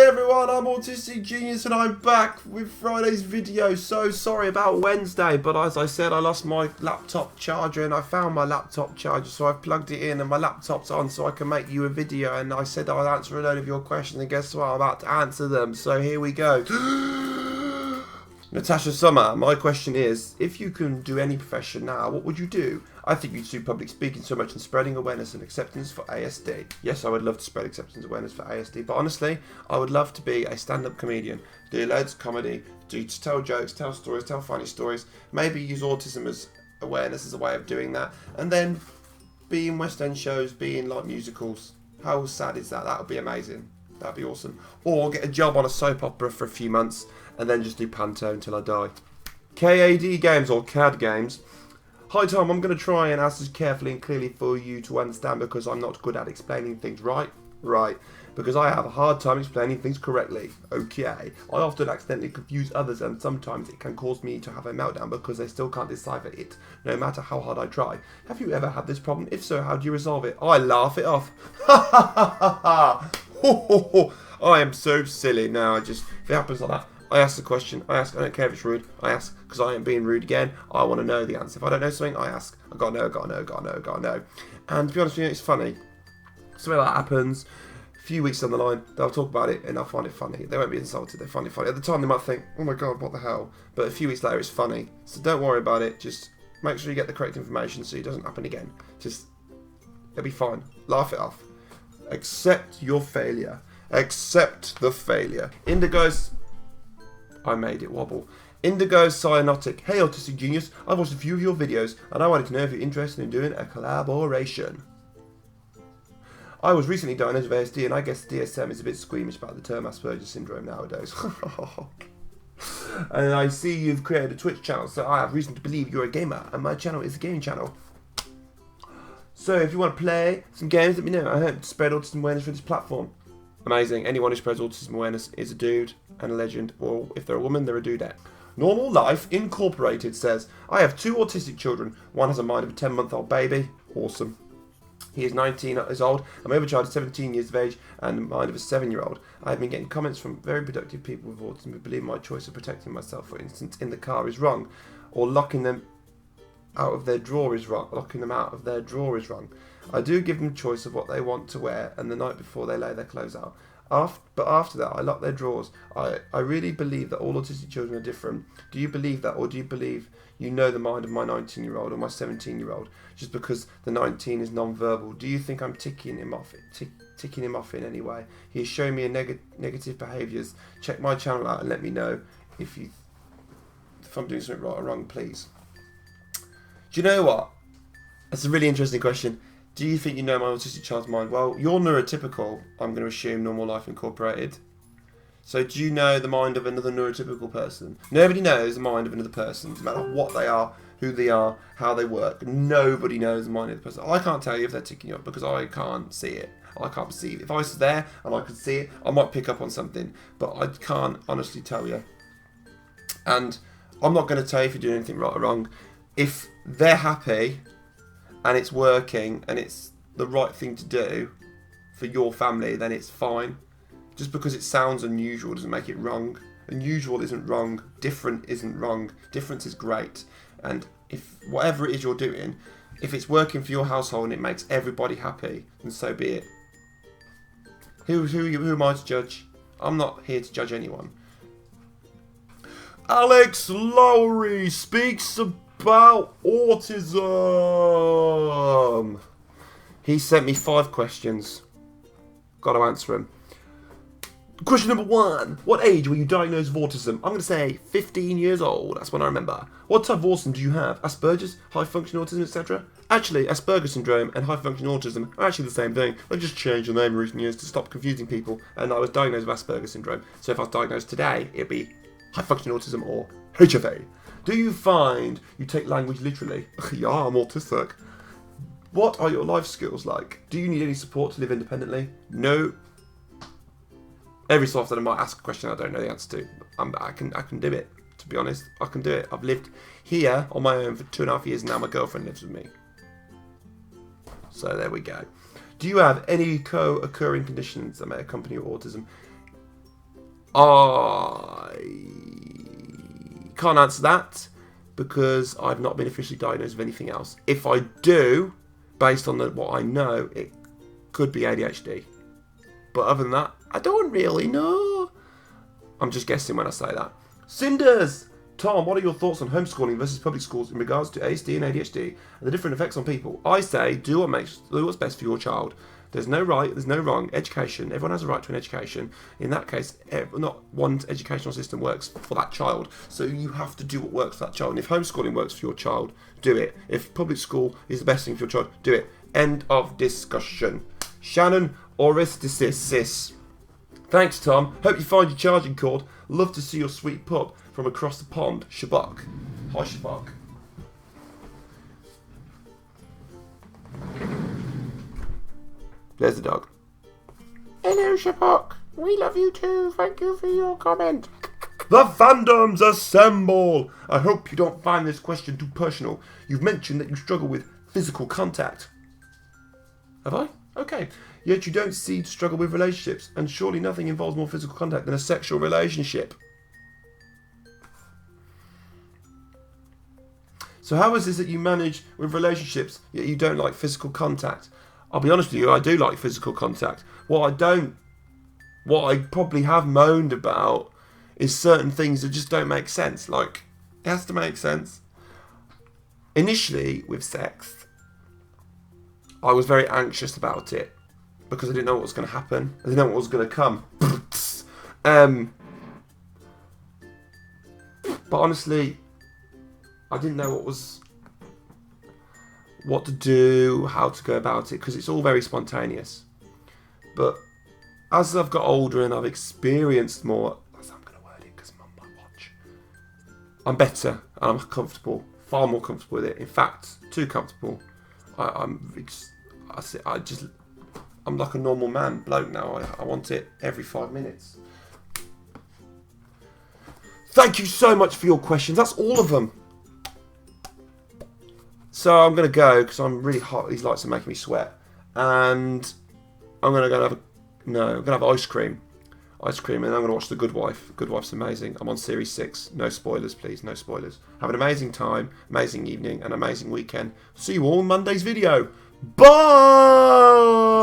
everyone, I'm Autistic Genius and I'm back with Friday's video. So sorry about Wednesday, but as I said, I lost my laptop charger and I found my laptop charger, so I've plugged it in and my laptop's on so I can make you a video, and I said I'll answer a load of your questions, and guess what? I'm about to answer them, so here we go. Natasha Summer, my question is, if you can do any profession now, what would you do? I think you'd do public speaking so much and spreading awareness and acceptance for ASD. Yes, I would love to spread acceptance and awareness for ASD, but honestly, I would love to be a stand-up comedian, do loads of comedy, tell jokes, tell stories, tell funny stories, maybe use autism as awareness as a way of doing that, and then be in West End shows, be in like musicals. How sad is that? That would be amazing. That'd be awesome. Or get a job on a soap opera for a few months and then just do panto until I die. KAD games or CAD games. Hi Tom, I'm going to try and ask this carefully and clearly for you to understand because I'm not good at explaining things right. Because I have a hard time explaining things correctly. Okay. I often accidentally confuse others and sometimes it can cause me to have a meltdown because they still can't decipher it, no matter how hard I try. Have you ever had this problem? If so, how do you resolve it? I laugh it off. Ha ha ha ha ha. I am so silly. No, if it happens like that, I ask the question, I don't care if it's rude, I ask, because I ain't being rude again, I want to know the answer. If I don't know something, I ask. I gotta know. And to be honest with you, it's funny. So when that happens, a few weeks down the line, they'll talk about it and I'll find it funny. They won't be insulted, they find it funny. At the time, they might think, oh my god, what the hell? But a few weeks later, it's funny. So don't worry about it, just make sure you get the correct information so it doesn't happen again. It'll be fine. Laugh it off. Accept your failure. Accept the failure. Indigo's... I made it wobble. Indigo Cyanotic. Hey Autistic Genius, I've watched a few of your videos and I wanted to know if you're interested in doing a collaboration. I was recently diagnosed with ASD and I guess the DSM is a bit squeamish about the term Asperger's syndrome nowadays. And I see you've created a Twitch channel, so I have reason to believe you're a gamer and my channel is a gaming channel. So if you want to play some games, let me know. I hope to spread autism awareness for this platform. Amazing. Anyone who spreads autism awareness is a dude and a legend, or if they're a woman, they're a dudette. Normal Life Incorporated says, I have 2 autistic children. One has a mind of a 10-month-old baby. Awesome. He is 19 years old, and my other child is 17 years of age and the mind of a 7-year-old. I have been getting comments from very productive people with autism who believe my choice of protecting myself, for instance, in the car is wrong, or locking them out of their drawer is wrong. I do give them choice of what they want to wear and the night before they lay their clothes out. But after that, I lock their drawers. I really believe that all autistic children are different. Do you believe that, or do you believe you know the mind of my 19-year-old or my 17-year-old just because the 19 is non-verbal? Do you think I'm ticking him off in any way? He is showing me a negative behaviours. Check my channel out and let me know if I'm doing something right or wrong, please. Do you know what? That's a really interesting question. Do you think you know my autistic child's mind? Well, you're neurotypical, I'm going to assume, Normal Life Incorporated. So do you know the mind of another neurotypical person? Nobody knows the mind of another person, no matter what they are, who they are, how they work. Nobody knows the mind of the person. I can't tell you if they're ticking you up because I can't see it. I can't perceive it. If I was there and I could see it, I might pick up on something, but I can't honestly tell you. And I'm not going to tell you if you're doing anything right or wrong. If they're happy and it's working and it's the right thing to do for your family, then it's fine. Just because it sounds unusual doesn't make it wrong. Unusual isn't wrong. Different isn't wrong. Difference is great. And if whatever it is you're doing, if it's working for your household and it makes everybody happy, then so be it. Who am I to judge? I'm not here to judge anyone. Alex Lowry speaks about autism. He sent me 5 questions. Got to answer them. Question number 1. What age were you diagnosed with autism? I'm going to say 15 years old. That's when I remember. What type of autism do you have? Asperger's, high function autism, etc.? Actually, Asperger's syndrome and high function autism are actually the same thing. I just changed the name in recent years to stop confusing people, and I was diagnosed with Asperger's syndrome. So if I was diagnosed today, it'd be high function autism or HFA. Do you find you take language literally? Yeah, I'm autistic. What are your life skills like? Do you need any support to live independently? No. Every so often I might ask a question I don't know the answer to. I can do it, to be honest. I can do it. I've lived here on my own for 2.5 years and now my girlfriend lives with me. So there we go. Do you have any co-occurring conditions that may accompany your autism? I can't answer that because I've not been officially diagnosed with anything else. If I do, based on what I know, it could be ADHD. But other than that, I don't really know. I'm just guessing when I say that. Cinders! Tom, what are your thoughts on homeschooling versus public schools in regards to ASD and ADHD and the different effects on people? I say do what's best for your child. There's no right, there's no wrong. Education, everyone has a right to an education. In that case, not one educational system works for that child. So you have to do what works for that child. And if homeschooling works for your child, do it. If public school is the best thing for your child, do it. End of discussion. Shannon Oristicis. Thanks, Tom. Hope you find your charging cord. Love to see your sweet pup from across the pond. Shabak. Hi, Shabak. There's the dog. Hello, Shabak. We love you too. Thank you for your comment. The fandoms assemble. I hope you don't find this question too personal. You've mentioned that you struggle with physical contact. Have I? Okay. Yet you don't seem to struggle with relationships, and surely nothing involves more physical contact than a sexual relationship. So how is this that you manage with relationships, yet you don't like physical contact? I'll be honest with you, I do like physical contact. What I probably have moaned about is certain things that just don't make sense. Like, it has to make sense. Initially, with sex, I was very anxious about it because I didn't know what was going to happen. I didn't know what was going to come. But honestly, I didn't know what to do, how to go about it, because it's all very spontaneous. But as I've got older and I've experienced more, that's how I'm going to word it because Mum might watch. I'm better and I'm comfortable, far more comfortable with it. In fact, too comfortable. I'm like a normal man bloke now. I want it every 5 minutes. Thank you so much for your questions. That's all of them. So I'm going to go because I'm really hot. These lights are making me sweat. And I'm going to go I'm going to have ice cream. Ice cream, and I'm going to watch The Good Wife. Good Wife's amazing. I'm on series 6. No spoilers, please. No spoilers. Have an amazing time, amazing evening, and amazing weekend. See you all in Monday's video. Bye!